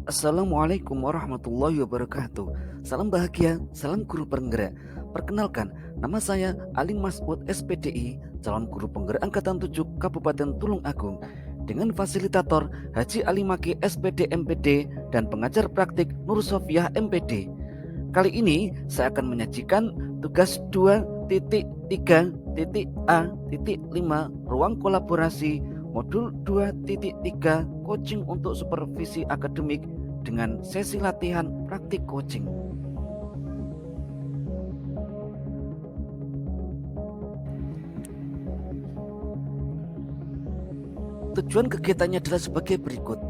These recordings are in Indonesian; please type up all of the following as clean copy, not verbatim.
Assalamualaikum warahmatullahi wabarakatuh. Salam bahagia, salam guru penggerak. Perkenalkan, nama saya Alim Masud SPDI, calon guru penggerak Angkatan 7 Kabupaten Tulung Agung, dengan fasilitator Haji Ali Maki SPD MPD dan pengajar praktik Nur Sofiah MPD. Kali ini saya akan menyajikan tugas 2.3.A.5 ruang kolaborasi modul 2.3 coaching untuk supervisi akademik dengan sesi latihan praktik coaching. Tujuan kegiatannya adalah sebagai berikut.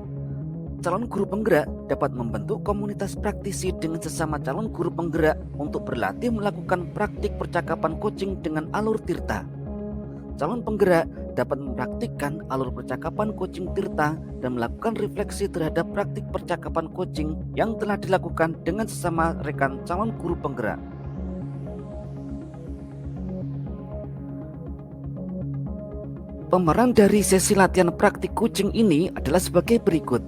Calon guru penggerak dapat membentuk komunitas praktisi dengan sesama calon guru penggerak untuk berlatih melakukan praktik percakapan coaching dengan alur tirta. Calon penggerak dapat mempraktikkan alur percakapan coaching tirta dan melakukan refleksi terhadap praktik percakapan coaching yang telah dilakukan dengan sesama rekan calon guru penggerak. Pemeran dari sesi latihan praktik coaching ini adalah sebagai berikut.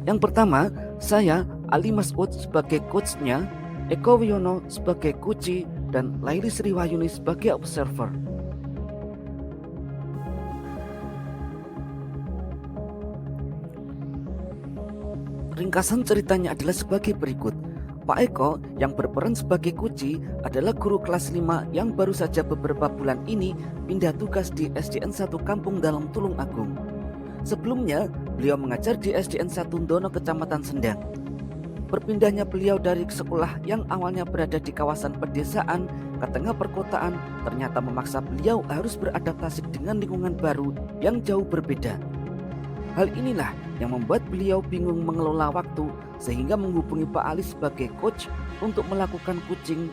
Yang pertama, saya Ali Masud sebagai coachnya, Eko Wiono sebagai coachee, dan Laili Sriwayuni sebagai observer. Ringkasan ceritanya adalah sebagai berikut. Pak Eko yang berperan sebagai coachee adalah guru kelas 5 yang baru saja beberapa bulan ini pindah tugas di SDN 1 Kampung Dalam Tulung Agung. Sebelumnya, beliau mengajar di SDN 1 Dono Kecamatan Sendang. Berpindahnya beliau dari sekolah yang awalnya berada di kawasan pedesaan ke tengah perkotaan ternyata memaksa beliau harus beradaptasi dengan lingkungan baru yang jauh berbeda. Hal inilah yang membuat beliau bingung mengelola waktu sehingga menghubungi Pak Ali sebagai coach untuk melakukan coaching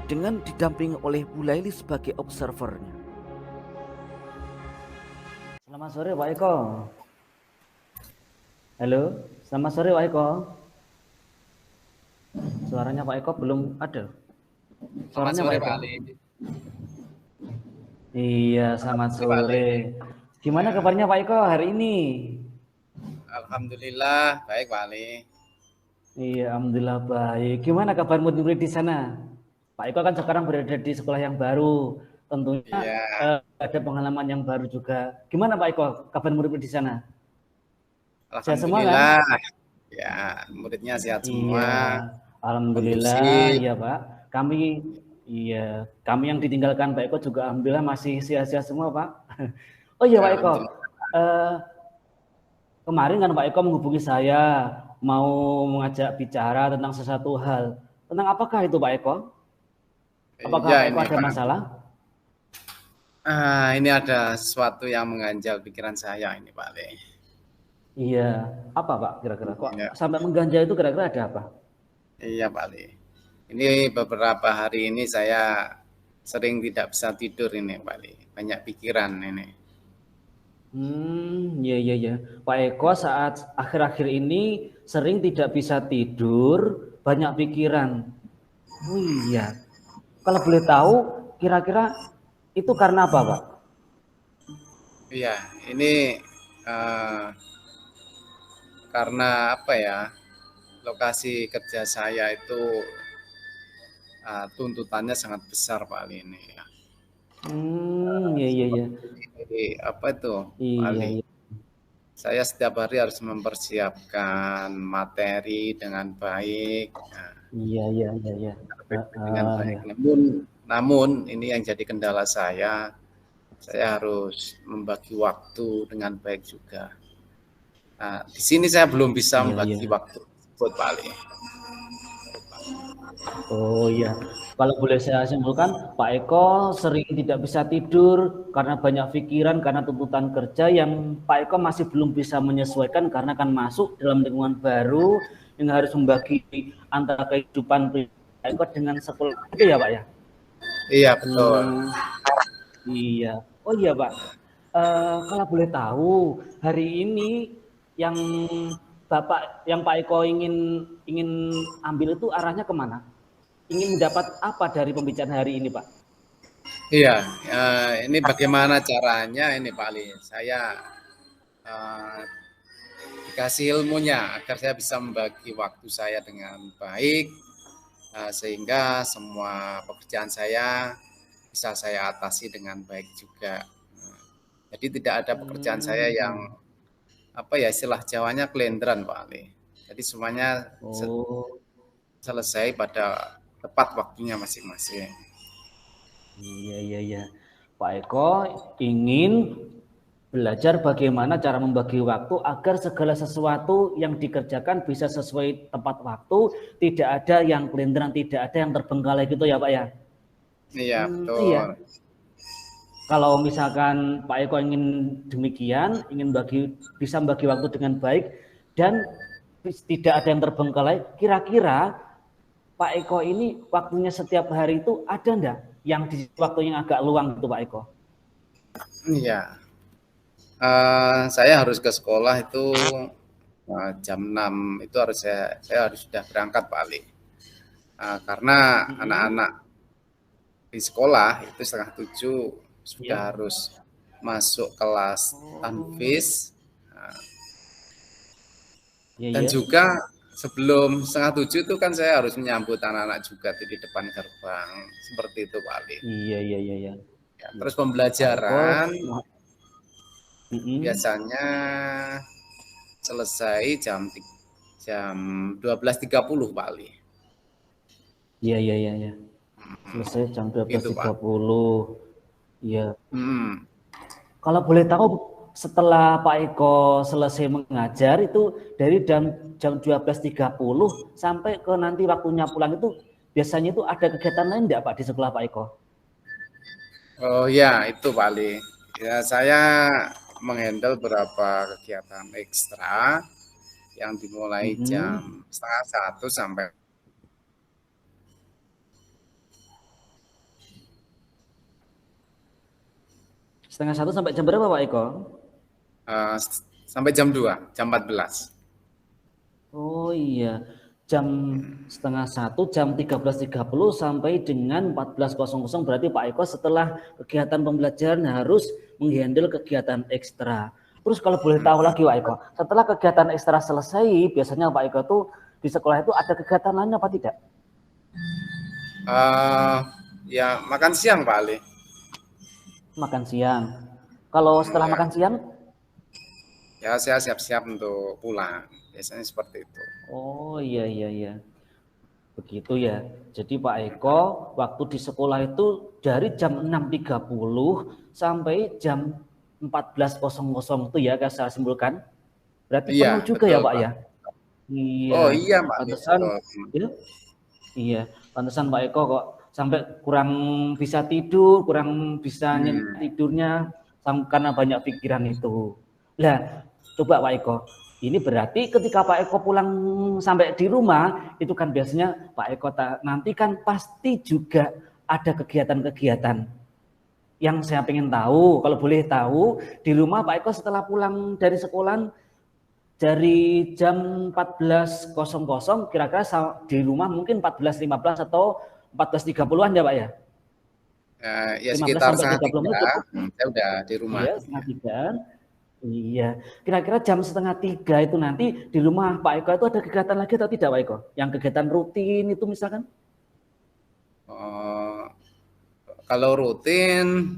dengan didampingi oleh Bu Laili sebagai observernya. Selamat sore Pak Eko. Halo, selamat sore Pak Eko. Suaranya Pak Eko belum ada. Selamat sore Pak Ali. Iya, selamat sore. Gimana kabarnya Pak Eko hari ini? Alhamdulillah baik Pak Ali. Iya, alhamdulillah baik. Gimana kabar murid-murid di sana? Pak Eko kan sekarang berada di sekolah yang baru. Tentunya ada pengalaman yang baru juga. Gimana Pak Eko kabar murid-murid di sana? Alhamdulillah. Sehat semua kan? Ya, muridnya sehat semua. Iya, alhamdulillah. Iya Pak. Kami yang ditinggalkan Pak Eko juga alhamdulillah masih sehat-sehat semua Pak. Oh iya Pak Eko. Kemarin kan Pak Eko menghubungi saya mau mengajak bicara tentang sesuatu hal. Tentang apakah itu Pak Eko? Apakah Pak Eko ada masalah? Ini ada sesuatu yang mengganjal pikiran saya ini Pak Ali. Iya, apa Pak kira-kira? Kok sampai mengganjal itu kira-kira ada apa? Iya Pak Ali. Ini beberapa hari ini saya sering tidak bisa tidur ini Pak Ali. Banyak pikiran ini. Iya. Pak Eko saat akhir-akhir ini sering tidak bisa tidur, banyak pikiran. Oh iya. Kalau boleh tahu, kira-kira itu karena apa, Pak? Iya, ini karena apa ya? Lokasi kerja saya itu tuntutannya sangat besar Pak Ali ini ya. Iya. Jadi apa itu Iya, Ali? Iya. Saya setiap hari harus mempersiapkan materi dengan baik. Iya. Dengan baik. Namun ini yang jadi kendala saya harus membagi waktu dengan baik juga. Nah, di sini saya belum bisa membagi waktu buat Pak Ali. Oh iya, kalau boleh saya simpulkan, Pak Eko sering tidak bisa tidur karena banyak pikiran, karena tuntutan kerja yang Pak Eko masih belum bisa menyesuaikan karena kan masuk dalam lingkungan baru yang harus membagi antara kehidupan Pak Eko dengan sekolah, itu ya Pak ya? Iya betul. Iya, oh iya Pak, kalau boleh tahu hari ini yang Pak Eko ingin ambil itu arahnya kemana? Ingin mendapat apa dari pembicaraan hari ini, Pak? Iya, ini bagaimana caranya ini Pak Ali? Saya dikasih ilmunya agar saya bisa membagi waktu saya dengan baik, sehingga semua pekerjaan saya bisa saya atasi dengan baik juga. Jadi tidak ada pekerjaan saya yang istilah Jawanya kelenderan Pak Ali. Jadi semuanya selesai pada tepat waktunya masing-masing. Iya. Pak Eko ingin belajar bagaimana cara membagi waktu agar segala sesuatu yang dikerjakan bisa sesuai tepat waktu, tidak ada yang kelinderan, tidak ada yang terbengkalai gitu ya Pak ya? Iya, betul. Iya. Kalau misalkan Pak Eko ingin demikian, ingin bisa membagi waktu dengan baik dan tidak ada yang terbengkalai, kira-kira Pak Eko ini waktunya setiap hari itu ada enggak yang di waktu yang agak luang gitu Pak Eko? Iya. Saya harus ke sekolah itu jam 6 itu saya harus sudah berangkat Pak Ali. Karena anak-anak di sekolah itu 6:30 sudah harus masuk kelas tanfis. Dan juga sebelum 6:30 itu kan saya harus menyambut anak-anak juga di depan gerbang. Seperti itu Pak Ali. Iya. Ya, terus pembelajaran biasanya selesai jam 12.30 Pak Ali. Iya. Selesai jam 12.30. Iya. Kalau boleh tahu setelah Pak Eko selesai mengajar itu dari jam 12.30 sampai ke nanti waktunya pulang itu biasanya itu ada kegiatan lain enggak Pak di sekolah Pak Eko? Oh ya, itu Pak Ali. Ya, saya menghandle beberapa kegiatan ekstra yang dimulai jam 12:30 sampai setengah 1 sampai jam berapa Pak Eko? Sampai jam 2, jam 14. Oh iya, jam setengah 1, jam 13.30 sampai dengan 14.00 berarti Pak Eko setelah kegiatan pembelajaran harus menghandle kegiatan ekstra. Terus kalau boleh tahu lagi Pak Eko, setelah kegiatan ekstra selesai, biasanya Pak Eko tuh di sekolah itu ada kegiatan lain apa tidak? Ya makan siang Pak Ali. Makan siang. Kalau setelah makan siang? Ya saya siap-siap untuk pulang. Biasanya seperti itu. Oh iya. Begitu ya. Jadi Pak Eko waktu di sekolah itu dari jam 6.30 sampai jam 14.00 itu ya saya simpulkan. Berarti penuh juga betul, ya Pak ya? Iya. Oh iya Pak. Pantesan, iya. Pantesan Pak Eko kok sampai kurang bisa tidur, kurang bisa tidurnya karena banyak pikiran itu. Lah, coba Pak Eko, ini berarti ketika Pak Eko pulang sampai di rumah, itu kan biasanya Pak Eko nanti kan pasti juga ada kegiatan-kegiatan. Yang saya pengen tahu, kalau boleh tahu, di rumah Pak Eko setelah pulang dari sekolah, dari jam 14.00, kira-kira di rumah mungkin 14.15 atau 14.30-an ya Pak ya? Ya sekitar 2:30 saya udah di rumah. Iya, 2:30. Iya, kira-kira jam 2:30 itu nanti di rumah Pak Eko itu ada kegiatan lagi atau tidak Pak Eko? Yang kegiatan rutin itu misalkan? Kalau rutin,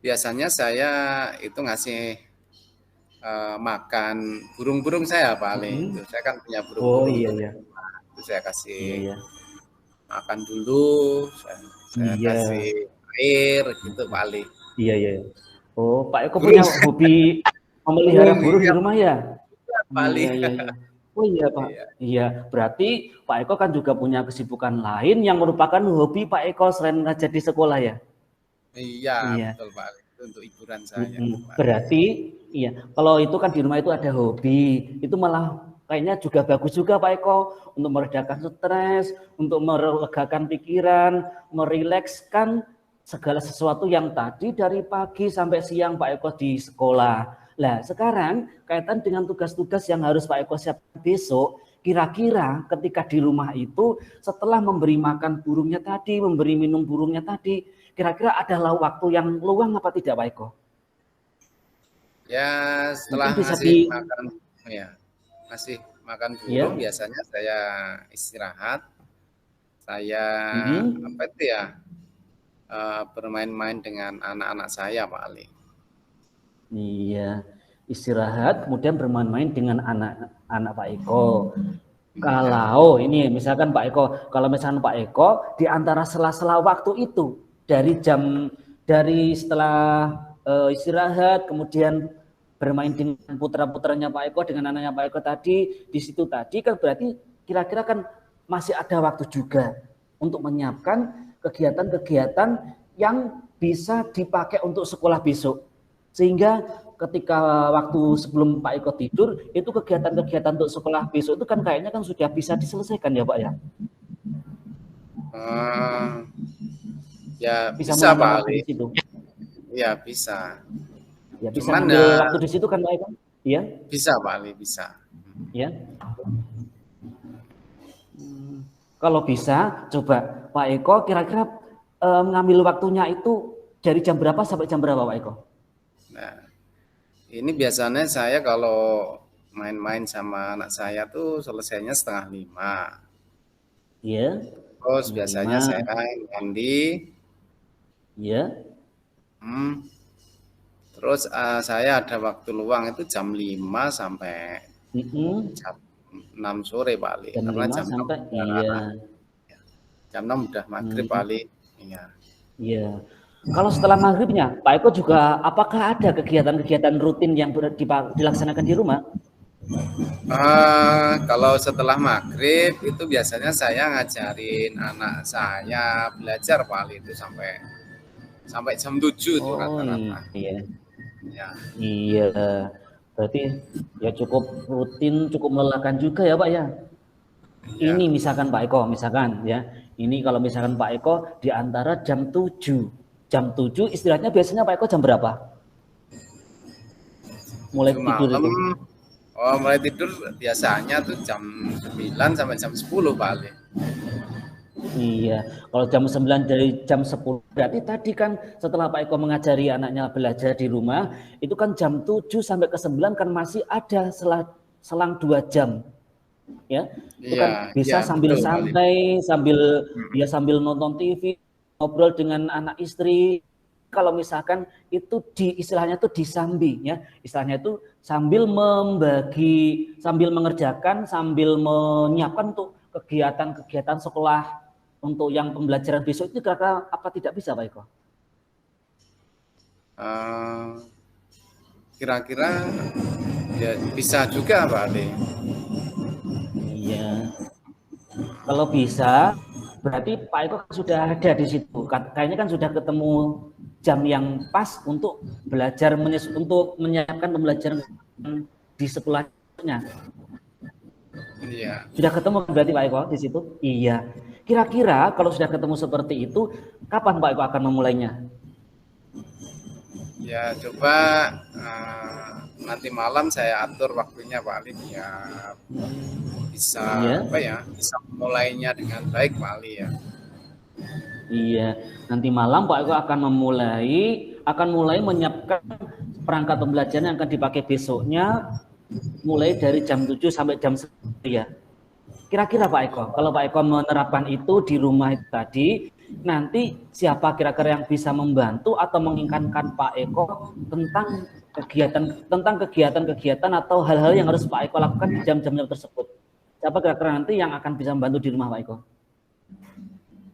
biasanya saya itu ngasih makan burung-burung saya Pak Ali. Saya kan punya burung-burung. Oh iya. Itu saya kasih makan dulu, saya kasih air gitu Pak Ali. Iya. Oh, Pak Eko punya hobi memelihara burung di rumah ya? Pak Ali. Iya. Oh iya Pak. Iya, berarti Pak Eko kan juga punya kesibukan lain yang merupakan hobi Pak Eko selain ngajar di sekolah ya? Iya. Betul Pak Ali. Itu untuk hiburan saya. Berarti iya, kalau itu kan di rumah itu ada hobi, itu malah kayaknya juga bagus juga Pak Eko untuk meredakan stres, untuk melegakan pikiran, merilekskan segala sesuatu yang tadi dari pagi sampai siang Pak Eko di sekolah. Nah, sekarang kaitan dengan tugas-tugas yang harus Pak Eko siapkan besok, kira-kira ketika di rumah itu setelah memberi makan burungnya tadi, memberi minum burungnya tadi, kira-kira adalah waktu yang luang apa tidak Pak Eko? Ya, setelah ngasih makan Ya, masih makan Ya. burung biasanya saya istirahat, saya apa Mm-mm. itu ya, bermain-main dengan anak-anak saya Pak Ali. Iya, istirahat, kemudian bermain-main dengan anak-anak Pak Eko. Ya. Kalau ini misalkan Pak Eko, kalau misalkan Pak Eko di antara sela-sela waktu itu dari setelah istirahat, kemudian bermain dengan putra-putranya Pak Eko, dengan anaknya Pak Eko tadi, di situ tadi kan berarti kira-kira kan masih ada waktu juga untuk menyiapkan kegiatan-kegiatan yang bisa dipakai untuk sekolah besok. Sehingga ketika waktu sebelum Pak Eko tidur, itu kegiatan-kegiatan untuk sekolah besok itu kan kayaknya kan sudah bisa diselesaikan ya Pak ya? Eh, ya Bisa bisa meluangkan Pak waktu Ali. di situ. Ya bisa. Ya bisa Cuman ngambil waktu di situ kan Pak Eko? Iya, bisa Pak Ali, bisa. ya. Kalau bisa, coba Pak Eko kira-kira mengambil waktunya itu dari jam berapa sampai jam berapa Pak Eko? Nah, ini biasanya saya kalau main-main sama anak saya tuh selesainya 4:30. Iya, Terus setengah biasanya lima. saya mandi, Iya. hmm, terus saya ada waktu luang itu jam 5 sampai Mm-mm. jam 6 sore Pak Ali. Jam Karena 5 sampai iya. jam 6 udah maghrib Pak Hmm, Ali. Iya. iya. Kalau setelah maghribnya, Pak Eko juga apakah ada kegiatan-kegiatan rutin yang dilaksanakan di rumah? Kalau setelah maghrib itu biasanya saya ngajarin anak saya belajar Pak Ali itu sampai sampai jam 7 itu Oh rata-rata. iya, Ya, iya. Berarti ya cukup rutin, cukup melelahkan juga ya Pak ya. ya. Ini misalkan Pak Eko, misalkan ya, ini kalau misalkan Pak Eko di antara jam 7 istirahatnya biasanya Pak Eko jam berapa? Mulai 7 tidur malam, itu? mulai tidur biasanya tuh jam 9 sampai jam 10 Pak Ali. Iya, kalau jam 9 dari jam 10 berarti tadi kan setelah Pak Eko mengajari anaknya belajar di rumah, itu kan jam 7 sampai ke 9 kan masih ada selang 2 jam. Ya, itu Iya, kan iya bisa sambil betul Pak Ali. santai, sambil nonton TV, ngobrol dengan anak istri. Kalau misalkan itu istilahnya itu disambi ya, istilahnya itu sambil mengerjakan, sambil menyiapkan untuk kegiatan-kegiatan sekolah untuk yang pembelajaran besok itu kira-kira apa tidak bisa Pak Eko? Eh, Kira-kira ya bisa juga Pak Ali. Iya, kalau bisa berarti Pak Eko sudah ada di situ. Kayaknya kan sudah ketemu jam yang pas untuk belajar untuk menyiapkan pembelajaran di sekolahnya. Iya. Sudah ketemu berarti Pak Eko di situ? Iya. Kira-kira kalau sudah ketemu seperti itu, kapan Pak Eko akan memulainya? Ya coba nanti malam saya atur waktunya Pak Ali biar bisa Iya. apa ya, bisa mulainya dengan baik Pak Ali ya. Iya, nanti malam Pak Eko akan mulai menyiapkan perangkat pembelajaran yang akan dipakai besoknya mulai dari jam 7 sampai jam 9 ya. Kira-kira Pak Eko, kalau Pak Eko menerapkan itu di rumah itu tadi, nanti siapa kira-kira yang bisa membantu atau mengingatkan Pak Eko tentang kegiatan-kegiatan atau hal-hal yang harus Pak Eko lakukan di jam-jam tersebut. Siapa kira-kira nanti yang akan bisa membantu di rumah Pak Eko?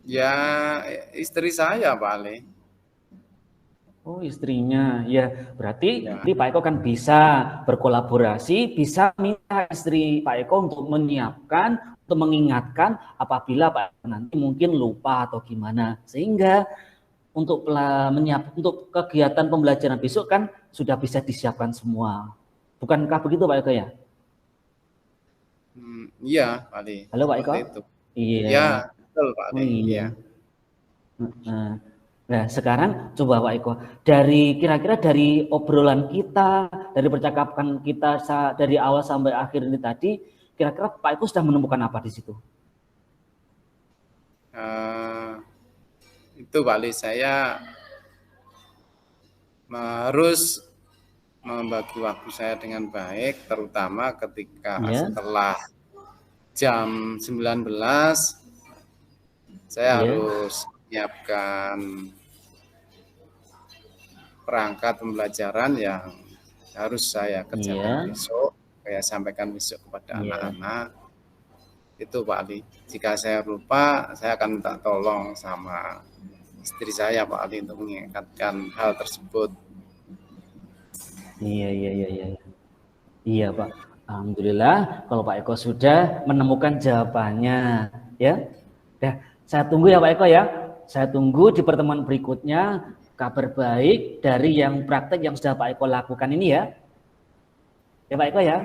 Ya istri saya Pak Ali. Oh istrinya, ya berarti Ya, nanti Pak Eko kan bisa berkolaborasi, bisa minta istri Pak Eko untuk menyiapkan, untuk mengingatkan apabila Pak Eko nanti mungkin lupa atau gimana, sehingga untuk untuk kegiatan pembelajaran besok kan sudah bisa disiapkan semua. Bukankah begitu Pak Eko ya? iya Pak Ali. Halo Pak Eko? Seperti itu. Ya Iya. betul Pak Oh Ali. iya. Iya. Nah, sekarang coba Pak Eko, kira-kira dari obrolan kita, dari percakapan kita dari awal sampai akhir ini tadi, kira-kira Pak Eko sudah menemukan apa di situ? Itu Pak Ali, saya harus membagi waktu saya dengan baik, terutama ketika Iya, setelah jam 19 saya iya, harus menyiapkan perangkat pembelajaran yang harus saya kerjakan iya, besok, saya sampaikan besok kepada iya. anak-anak. Itu Pak Ali. Jika saya lupa, saya akan minta tolong sama istri saya Pak Ali untuk mengingatkan hal tersebut. Iya, iya, iya, iya. Iya, Pak. Alhamdulillah kalau Pak Eko sudah menemukan jawabannya, ya. Dah, saya tunggu ya Pak Eko ya. Saya tunggu di pertemuan berikutnya kabar baik dari yang praktek yang sudah Pak Eko lakukan ini ya. Ya Pak Eko ya.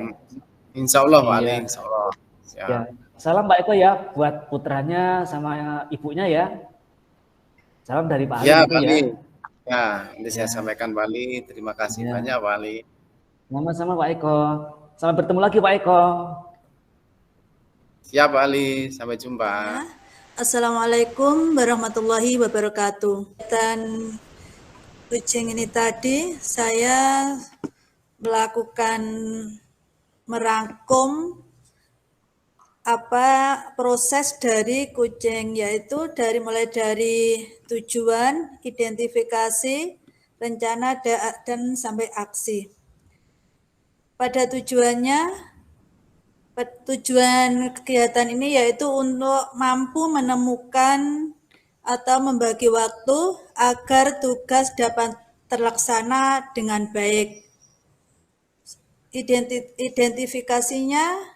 Insya Allah Pak Ali, Iya. insya Allah. Siap. Ya. Salam Pak Eko ya buat putranya sama ibunya ya. Salam dari Pak Ali Ya itu Pak ya. Ali. Ya, nanti saya Ya. sampaikan Pak Ali. Terima kasih Ya. banyak Pak Ali. Sama-sama Pak Eko. Sampai bertemu lagi Pak Eko. Siap Pak Ali, sampai jumpa. Assalamualaikum warahmatullahi wabarakatuh. Dan kucing ini tadi saya melakukan merangkum proses dari kucing, yaitu mulai dari tujuan, identifikasi, rencana, dan sampai aksi. Pada tujuan kegiatan ini yaitu untuk mampu menemukan atau membagi waktu agar tugas dapat terlaksana dengan baik. Identifikasinya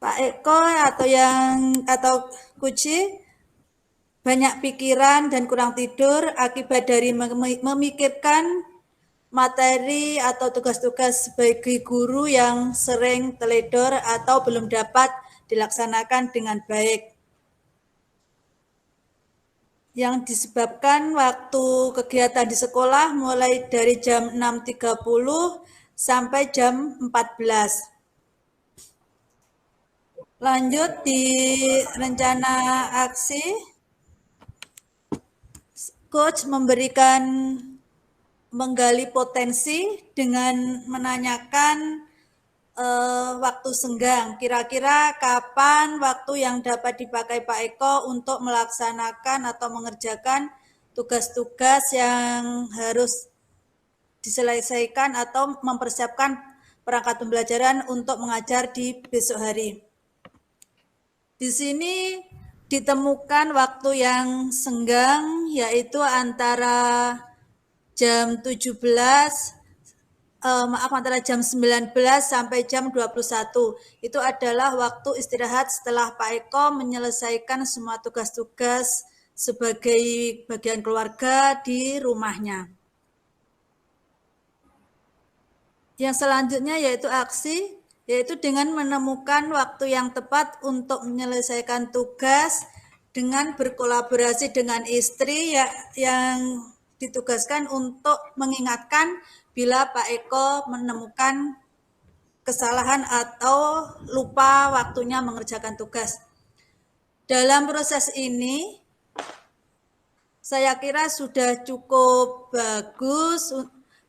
Pak Eko atau Kuci banyak pikiran dan kurang tidur akibat dari memikirkan materi atau tugas-tugas sebagai guru yang sering teledor atau belum dapat dilaksanakan dengan baik. Yang disebabkan waktu kegiatan di sekolah mulai dari jam 6.30 sampai jam 14. Lanjut di rencana aksi, coach menggali potensi dengan menanyakan waktu senggang. Kira-kira kapan waktu yang dapat dipakai Pak Eko untuk melaksanakan atau mengerjakan tugas-tugas yang harus diselesaikan atau mempersiapkan perangkat pembelajaran untuk mengajar di besok hari. Di sini ditemukan waktu yang senggang, yaitu antara jam 19 sampai jam 21. Itu adalah waktu istirahat setelah Pak Eko menyelesaikan semua tugas-tugas sebagai bagian keluarga di rumahnya. Yang selanjutnya yaitu aksi, yaitu dengan menemukan waktu yang tepat untuk menyelesaikan tugas dengan berkolaborasi dengan istri yang ditugaskan untuk mengingatkan bila Pak Eko menemukan kesalahan atau lupa waktunya mengerjakan tugas. Dalam proses ini, saya kira sudah cukup bagus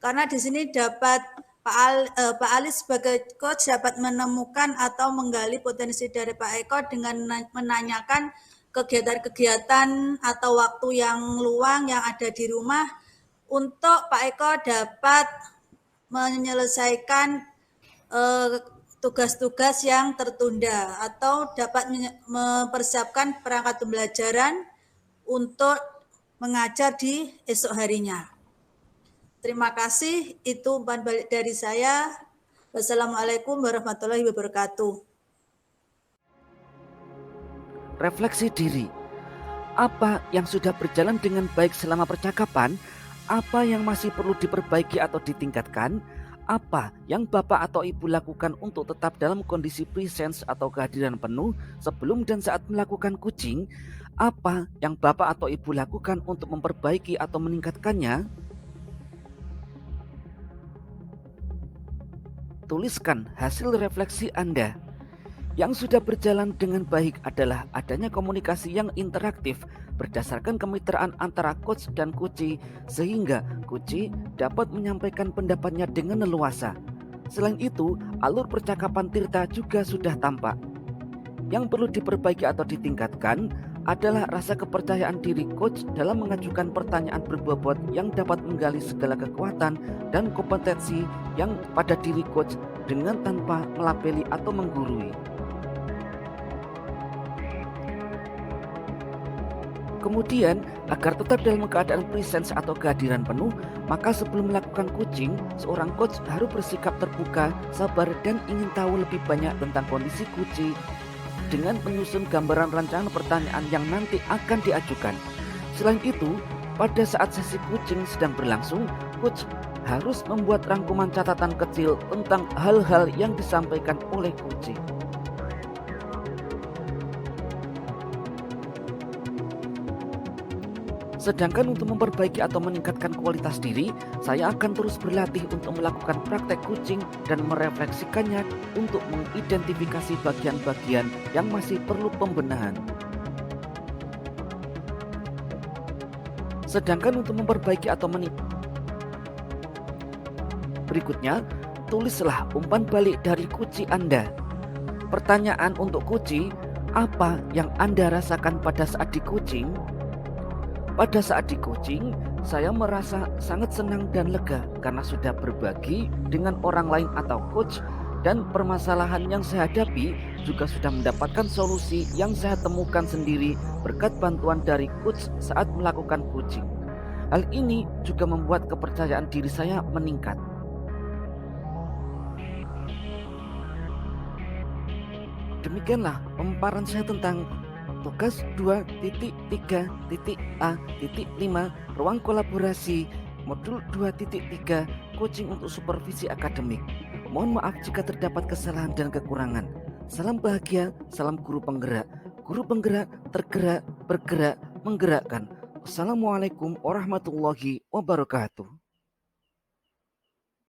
karena di sini dapat Pak Ali sebagai coach dapat menemukan atau menggali potensi dari Pak Eko dengan menanyakan kegiatan-kegiatan atau waktu yang luang yang ada di rumah untuk Pak Eko dapat menyelesaikan tugas-tugas yang tertunda atau dapat mempersiapkan perangkat pembelajaran untuk mengajar di esok harinya. Terima kasih, itu umpan balik dari saya. Wassalamualaikum warahmatullahi wabarakatuh. Refleksi diri. Apa yang sudah berjalan dengan baik selama percakapan? Apa yang masih perlu diperbaiki atau ditingkatkan? Apa yang Bapak atau Ibu lakukan untuk tetap dalam kondisi presence atau kehadiran penuh sebelum dan saat melakukan coaching? Apa yang Bapak atau Ibu lakukan untuk memperbaiki atau meningkatkannya? Tuliskan hasil refleksi Anda. Yang sudah berjalan dengan baik adalah adanya komunikasi yang interaktif, berdasarkan kemitraan antara coach dan coachee, sehingga coachee dapat menyampaikan pendapatnya dengan leluasa. Selain itu, alur percakapan Tirta juga sudah tampak. Yang perlu diperbaiki atau ditingkatkan adalah rasa kepercayaan diri coach dalam mengajukan pertanyaan berbobot yang dapat menggali segala kekuatan dan kompetensi yang pada diri coach dengan tanpa melabeli atau menggurui. Kemudian, agar tetap dalam keadaan presence atau kehadiran penuh, maka sebelum melakukan coaching, seorang coach harus bersikap terbuka, sabar, dan ingin tahu lebih banyak tentang kondisi coachee dengan menyusun gambaran rancangan pertanyaan yang nanti akan diajukan. Selain itu, pada saat sesi coaching sedang berlangsung, coach harus membuat rangkuman catatan kecil tentang hal-hal yang disampaikan oleh coachee. Sedangkan untuk memperbaiki atau meningkatkan kualitas diri, saya akan terus berlatih untuk melakukan praktek coaching dan merefleksikannya untuk mengidentifikasi bagian-bagian yang masih perlu pembenahan. Sedangkan untuk memperbaiki atau berikutnya, tulislah umpan balik dari coachee Anda. Pertanyaan untuk coachee, apa yang Anda rasakan pada saat di coaching? Pada saat di coaching, saya merasa sangat senang dan lega karena sudah berbagi dengan orang lain atau coach, dan permasalahan yang saya hadapi juga sudah mendapatkan solusi yang saya temukan sendiri berkat bantuan dari coach saat melakukan coaching. Hal ini juga membuat kepercayaan diri saya meningkat. Demikianlah pemaparan saya tentang tugas 2.3.A.5 ruang kolaborasi modul 2.3 coaching untuk supervisi akademik. Mohon maaf jika terdapat kesalahan dan kekurangan. Salam bahagia, salam guru penggerak. Guru penggerak tergerak, bergerak, menggerakkan. Wassalamualaikum warahmatullahi wabarakatuh.